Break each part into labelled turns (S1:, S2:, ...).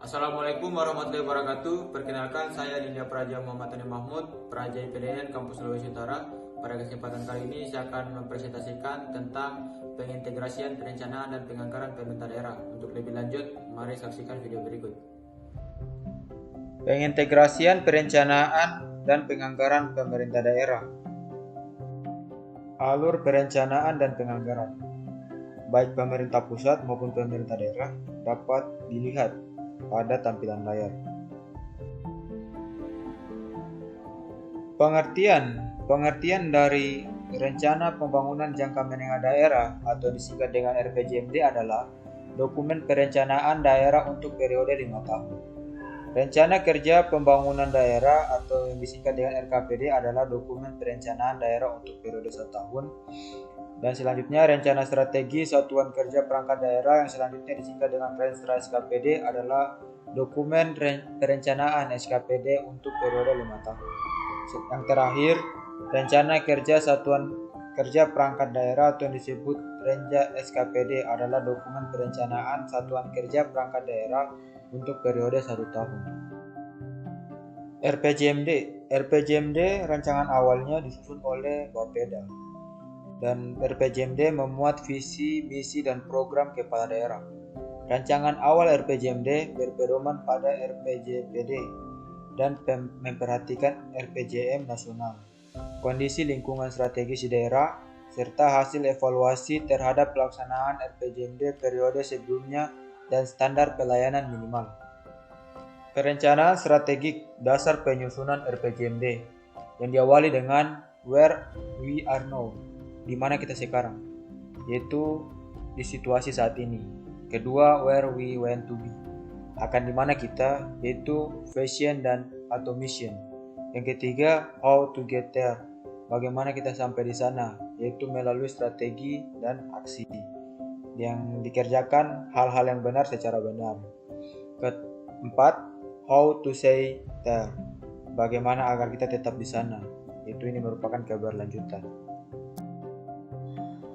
S1: Assalamualaikum warahmatullahi wabarakatuh. Perkenalkan, saya Dinda Praja Muhammad Tani Mahmud, Praja IPDN Kampus Sulawesi Utara. Pada kesempatan kali ini saya akan mempresentasikan tentang pengintegrasian, perencanaan, dan penganggaran pemerintah daerah. Untuk lebih lanjut, mari saksikan video berikut. Pengintegrasian, perencanaan, dan penganggaran pemerintah daerah. Alur perencanaan dan penganggaran, baik pemerintah pusat maupun pemerintah daerah, dapat dilihat pada tampilan layar. Pengertian dari Rencana Pembangunan Jangka Menengah Daerah atau disingkat dengan RPJMD adalah dokumen perencanaan daerah untuk periode 5 tahun. Rencana Kerja Pembangunan Daerah atau yang disingkat dengan RKPD adalah dokumen perencanaan daerah untuk periode 1 tahun. Dan selanjutnya Rencana Strategi Satuan Kerja Perangkat Daerah yang selanjutnya disingkat dengan Renstra SKPD adalah dokumen perencanaan SKPD untuk periode 5 tahun. Yang terakhir, Rencana Kerja Satuan Kerja Perangkat Daerah atau yang disebut Renja SKPD adalah dokumen perencanaan Satuan Kerja Perangkat Daerah untuk periode 1 tahun. RPJMD rancangan awalnya disusun oleh Bapeda. Dan RPJMD memuat visi, misi, dan program kepala daerah. Rancangan awal RPJMD berpedoman pada RPJPD dan memperhatikan RPJM nasional, kondisi lingkungan strategis di daerah, serta hasil evaluasi terhadap pelaksanaan RPJMD periode sebelumnya dan standar pelayanan minimal. Perencanaan strategik dasar penyusunan RPJMD yang diawali dengan where we are now, di mana kita sekarang, yaitu di situasi saat ini. Kedua, where we want to be, akan di mana kita, yaitu vision dan atau mission. Yang ketiga, how to get there, bagaimana kita sampai di sana, yaitu melalui strategi dan aksi yang dikerjakan hal-hal yang benar secara benar. Keempat, how to stay there, bagaimana agar kita tetap di sana, yaitu ini merupakan keberlanjutan.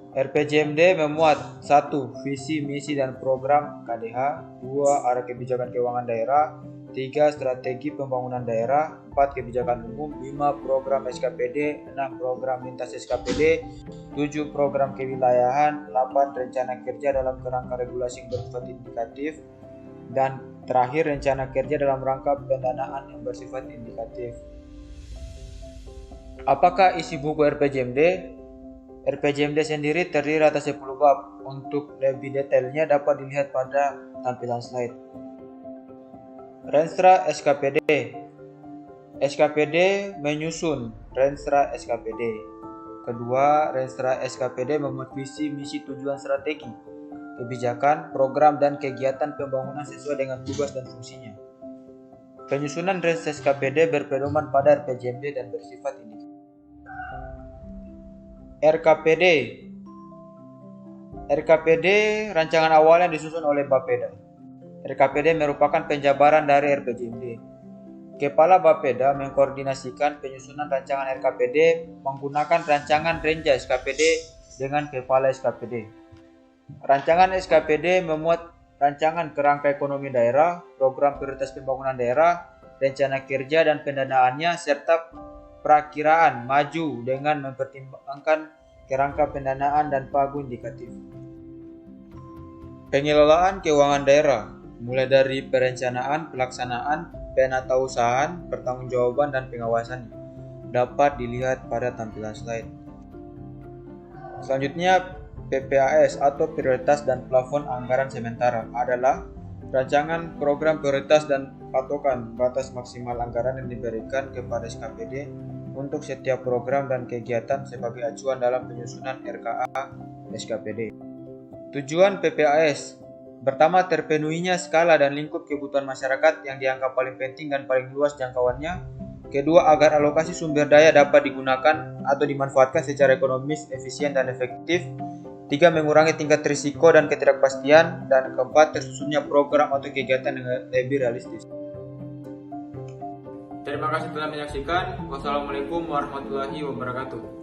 S1: RPJMD memuat 1. Visi, misi, dan program KDH, 2. Arah kebijakan keuangan daerah, 3. Strategi pembangunan daerah, 4. Kebijakan umum, 5. Program SKPD, 6. Program lintas SKPD, 7. Program kewilayahan, 8. Rencana kerja dalam kerangka regulasi yang bersifat indikatif, dan terakhir rencana kerja dalam rangka pendanaan yang bersifat indikatif. Apakah isi buku RPJMD? RPJMD sendiri terdiri atas 10 bab. Untuk lebih detailnya dapat dilihat pada tampilan slide. Renstra SKPD. SKPD menyusun Renstra SKPD. Kedua, Renstra SKPD memuat visi, misi, tujuan, strategi, kebijakan, program, dan kegiatan pembangunan sesuai dengan tugas dan fungsinya. Penyusunan Renstra SKPD berpedoman pada RPJMD dan bersifat indikatif. RKPD rancangan awalnya disusun oleh Bapeda. RKPD merupakan penjabaran dari RPJMD. Kepala Bapeda mengkoordinasikan penyusunan rancangan RKPD menggunakan rancangan Renja SKPD dengan Kepala SKPD. Rancangan SKPD memuat rancangan kerangka ekonomi daerah, program prioritas pembangunan daerah, rencana kerja dan pendanaannya, serta perakiraan maju dengan mempertimbangkan kerangka pendanaan dan pagu indikatif. Pengelolaan keuangan daerah, mulai dari perencanaan, pelaksanaan, penatausahaan, pertanggungjawaban, dan pengawasan, dapat dilihat pada tampilan slide. Selanjutnya, PPAS atau prioritas dan plafon anggaran sementara adalah rancangan program prioritas dan patokan batas maksimal anggaran yang diberikan kepada SKPD untuk setiap program dan kegiatan sebagai acuan dalam penyusunan RKA SKPD. Tujuan PPAS: pertama, terpenuhinya skala dan lingkup kebutuhan masyarakat yang dianggap paling penting dan paling luas jangkauannya. Kedua, agar alokasi sumber daya dapat digunakan atau dimanfaatkan secara ekonomis, efisien, dan efektif. 3. Mengurangi tingkat risiko dan ketidakpastian. Dan keempat, tersusunnya program atau kegiatan yang lebih realistis. Terima kasih telah menyaksikan. Wassalamualaikum warahmatullahi wabarakatuh.